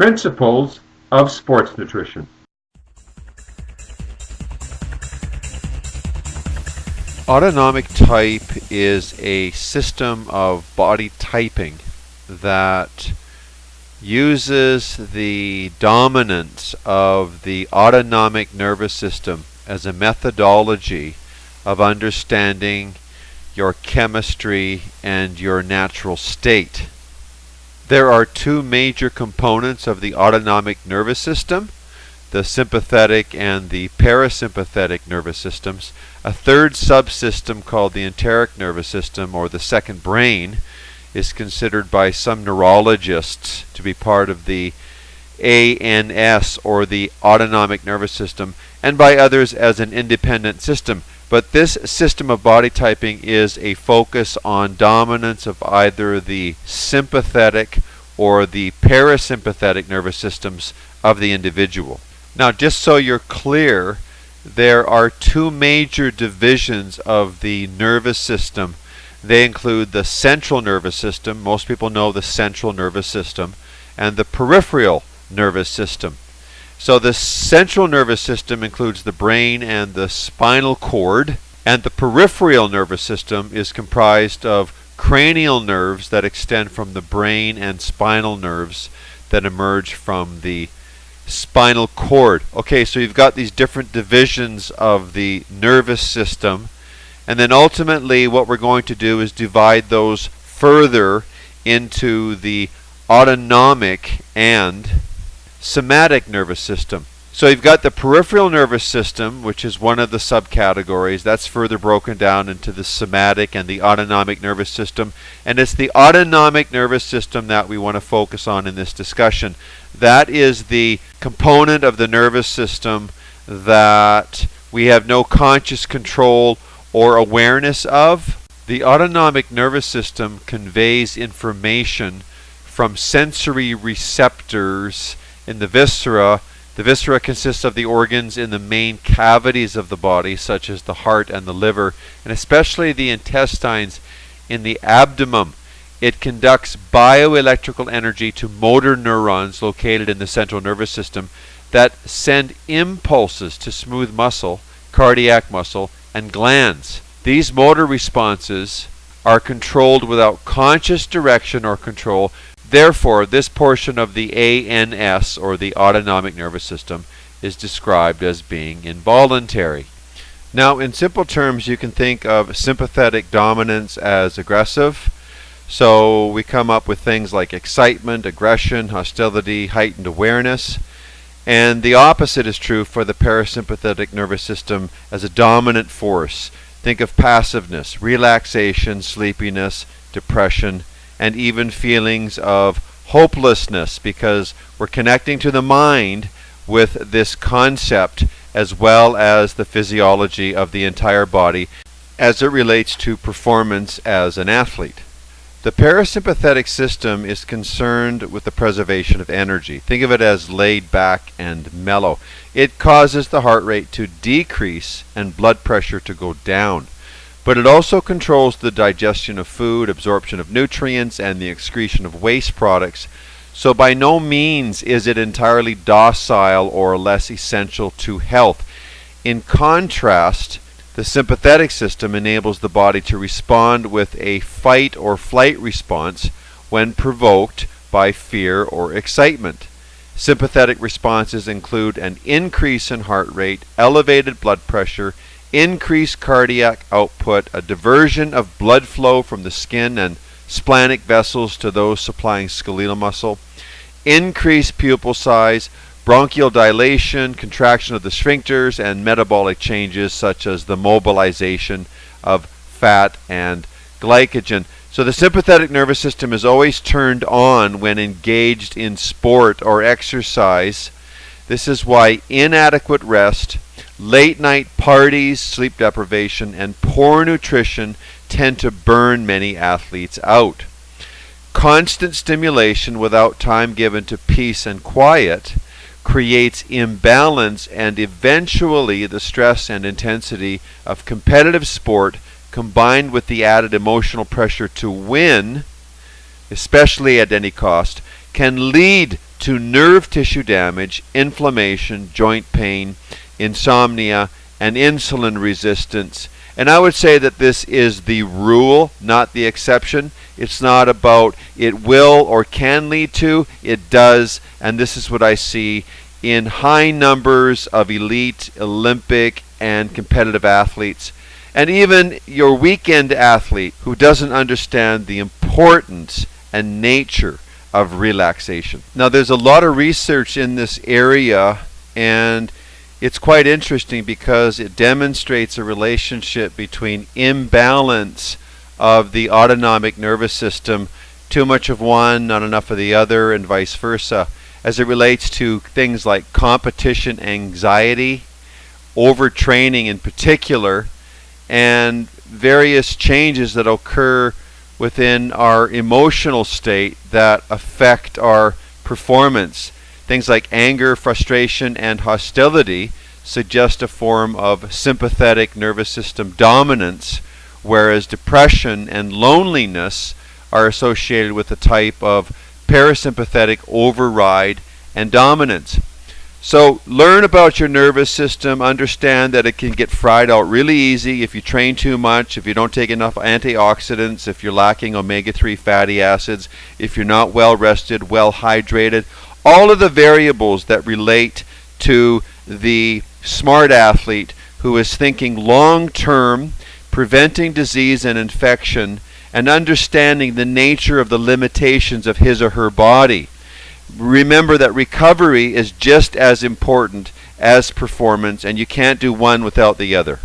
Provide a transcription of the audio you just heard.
Principles of sports nutrition. Autonomic type is a system of body typing that uses the dominance of the autonomic nervous system as a methodology of understanding your chemistry and your natural state. There are two major components of the autonomic nervous system, the sympathetic and the parasympathetic nervous systems. A third subsystem called the enteric nervous system, or the second brain, is considered by some neurologists to be part of the ANS, or the autonomic nervous system, and by others as an independent system. But this system of body typing is a focus on dominance of either the sympathetic or the parasympathetic nervous systems of the individual. Now, just so you're clear, there are two major divisions of the nervous system. They include the central nervous system. Most people know the central nervous system, and the peripheral nervous system. So the central nervous system includes the brain and the spinal cord, and the peripheral nervous system is comprised of cranial nerves that extend from the brain and spinal nerves that emerge from the spinal cord. Okay, so you've got these different divisions of the nervous system, and then ultimately what we're going to do is divide those further into the autonomic and somatic nervous system. So you've got the peripheral nervous system, which is one of the subcategories. That's further broken down into the somatic and the autonomic nervous system. And it's the autonomic nervous system that we want to focus on in this discussion. That is the component of the nervous system that we have no conscious control or awareness of. The autonomic nervous system conveys information from sensory receptors in the viscera. The viscera consists of the organs in the main cavities of the body, such as the heart and the liver, and especially the intestines in the abdomen. It conducts bioelectrical energy to motor neurons located in the central nervous system that send impulses to smooth muscle, cardiac muscle, and glands. These motor responses are controlled without conscious direction or control. Therefore, this portion of the ANS, or the autonomic nervous system, is described as being involuntary. Now, in simple terms, you can think of sympathetic dominance as aggressive. So we come up with things like excitement, aggression, hostility, heightened awareness. And the opposite is true for the parasympathetic nervous system as a dominant force. Think of passiveness, relaxation, sleepiness, depression, and even feelings of hopelessness, because we're connecting to the mind with this concept as well as the physiology of the entire body as it relates to performance as an athlete. The parasympathetic system is concerned with the preservation of energy. Think of it as laid back and mellow. It causes the heart rate to decrease and blood pressure to go down. But it also controls the digestion of food, absorption of nutrients, and the excretion of waste products. So by no means is it entirely docile or less essential to health. In contrast, the sympathetic system enables the body to respond with a fight or flight response when provoked by fear or excitement. Sympathetic responses include an increase in heart rate, elevated blood pressure, increased cardiac output, a diversion of blood flow from the skin and splenic vessels to those supplying skeletal muscle, increased pupil size, bronchial dilation, contraction of the sphincters, and metabolic changes such as the mobilization of fat and glycogen. So the sympathetic nervous system is always turned on when engaged in sport or exercise. This is why inadequate rest, late night parties, sleep deprivation, and poor nutrition tend to burn many athletes out. Constant stimulation without time given to peace and quiet creates imbalance, and eventually the stress and intensity of competitive sport combined with the added emotional pressure to win, especially at any cost, can lead to nerve tissue damage, inflammation, joint pain, insomnia, and insulin resistance. And I would say that this is the rule, not the exception. It's not about it will or can lead to, it does, and this is what I see in high numbers of elite, Olympic, and competitive athletes. And even your weekend athlete who doesn't understand the importance and nature of relaxation. Now, there's a lot of research in this area, and it's quite interesting because it demonstrates a relationship between imbalance of the autonomic nervous system, too much of one, not enough of the other, and vice versa, as it relates to things like competition anxiety, overtraining in particular, and various changes that occur within our emotional state that affect our performance. Things like anger, frustration, and hostility suggest a form of sympathetic nervous system dominance, whereas depression and loneliness are associated with a type of parasympathetic override and dominance. So learn about your nervous system, understand that it can get fried out really easy if you train too much, if you don't take enough antioxidants, if you're lacking omega-3 fatty acids, if you're not well rested, well hydrated. All of the variables that relate to the smart athlete who is thinking long-term, preventing disease and infection, and understanding the nature of the limitations of his or her body. Remember that recovery is just as important as performance, and you can't do one without the other.